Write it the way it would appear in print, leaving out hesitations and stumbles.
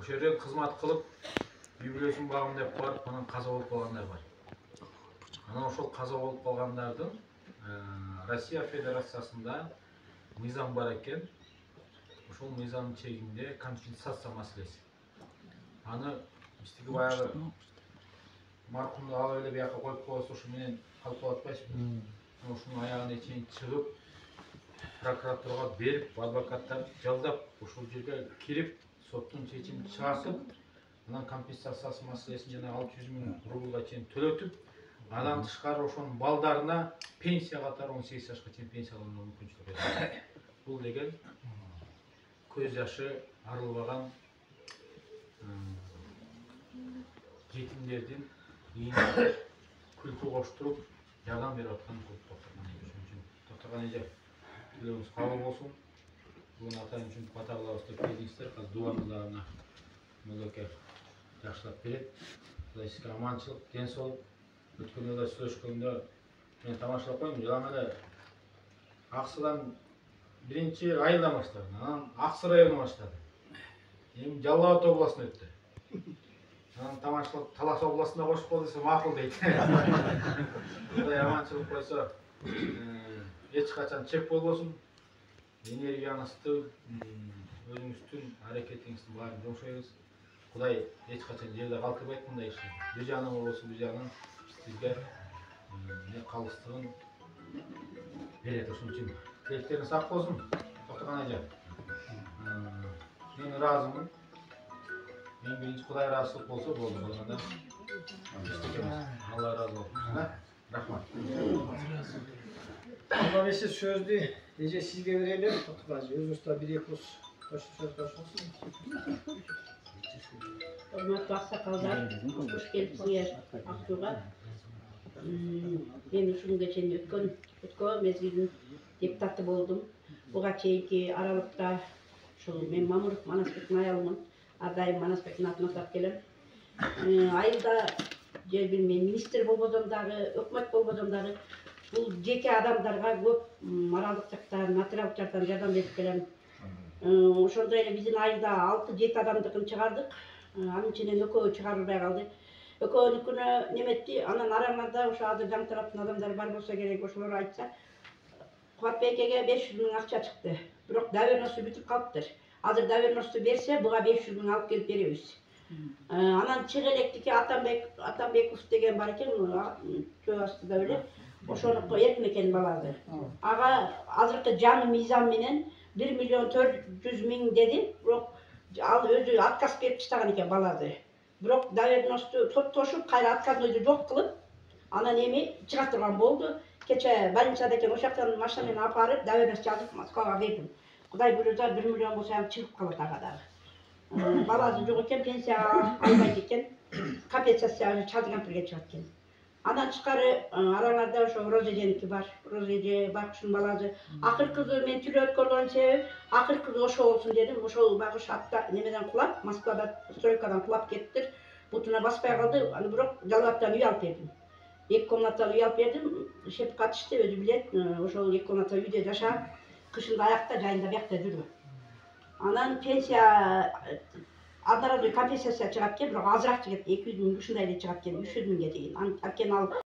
ошол жерде кызмат кылып үй бүлөсүн багам деп барып анан каза болуп калгандар бар. Анан ошол каза болуп калгандардын Россия Федерациясында мыйзам бар экен. Ошол мыйзамдын чегинде компенсация маселеси. Аны биздики баягы маркумду алып эле бияка коюп коесу ушу менен калып калып атпайсызбы? Ушунун аягына чейин чыгып, прокуратурага берип, адвокаттар жалдап, ушул жерге кирип, соттун чечимин чыгартып, анан компенсация маселесин жана 600 000 рублга чейин төлөтүп, андан тышкары ошонун балдарына пенсия катары 18 жашка чейин пенсия алууга мүмкүнчүлүк берилет. Бул деген көз жашы арылбаган жетимдердин ийине күлкү коштуруп жардам берип аткан Токтогон эже. Ошон үчүн Токтогон эже тилөөбүз кабыл болсун. Буга атайын үчүн бата кылабыз деп келдиңиздер. Азыр дубаңыздарына мөлеке жакшылап берет. Кудай сизге аманчылык, ден соолук. Өткөн жылы сүйлөшкөндө мен тамашалап койдум. Жаңы эле Аксыдан биринчи айылдан баштады. Анан Аксы районуна баштады. Эми Жалал Абад областына өттү. Анан тамашалап Талас областына кошуп кол десе макул дейт. Кудай аманчылык койсо, эч качан чек болбосун. Энергияңызды, өзүңүздүн аракетиңизди баарын жумшайбыз. Кудай эч качан жерде калтырбайт мындай ишти. Бир жагынан болбосо бир жагынан сизге калыстыгын берет. Ошон үчүн тилектериңиз ак болсун. Токтогон эже. Мен ыраазымын. Мен биринчи Кудай ыраазычылык болсо болду. Болгондо Алла ыраазы болсун. Рахмат. Алла эше сөздү эже сизге берели. Токтогон эже өзүңүз да 1-2 сөз кошуңуз. Hürmetli aksakallar, hoş geldiniz Aksu'ga. Ben uşun geçen ötkö mezgilin deputatı boldum. Buga çeyinki aralıkta men Mamurov Manasbek'in ayalımın, ardayım Manasbek'in atına atap gelem. Ayılda je bilmem minister bolbodumdagı, ökmöt bolbodumdagı bu jeke adamдарга көп моралдык жактан, материалдык жактан жардам берип келем. Ошондой эле биздин айылда 6-7 адамдыкын чыгардык. Анын ичинен экөө чыгарылбай калды. Экөөнүкүнө неметти, анан араңарда ошо азыр жаңы тараптын адамдары бар болсо керек, ошолор айтса, Кубатбек эге 500 000 акча чыкты. Бирок доверенности бүтүп калыптыр. Азыр доверенности берсе, буга 500 000 алып келип беребиз. Анан чык электики Атамбеков деген бар экен, чөө астында эле. Ошонуку эркин экен баласы. Ага азыркы жаңы мыйзам менен 1 400 000 деди, бирок ал өзү отказ берип таштаган экен баласы. Бирок доверенности соттошуп, кайра отказнойду жок кылып, анан эми чыгартылган болду. Кече больницада экен, ошоктон машина менен алып барып, доверенности жазып Москвага бердим. Кудай буйрса 1 миллион болсо ham чыгып калат ага дагы. Баласы жок экен, пенсия албайт экен. Компенсация чалдык кампирге чыгат экен. Андан тышкары араңарда ошо Розеденики бар. Розеде багышын баласы. Акыркы кызы мен тилөө өткөргөн себеби, акыркы кызы ошо болсун дедим. Ошол багыш атта немеден кулап, Москвада стройкадан кулап кеттир. Бутуна баспай калды. Аны бирок Жалалабадтан үй алып бердим. 2 комнаталы үй алып бердим. Шеп катышты, өзү билет. Ошол 2 комнаталы үйдө жашап, кышында аякта, жайында биякта жүрдү. Анан пенсия одноразовый компенсация чыгат экен, бирок азыраак чыгат. 200 000 ушундай эле чыгат экен, 300 000ге чейин. Анткени ал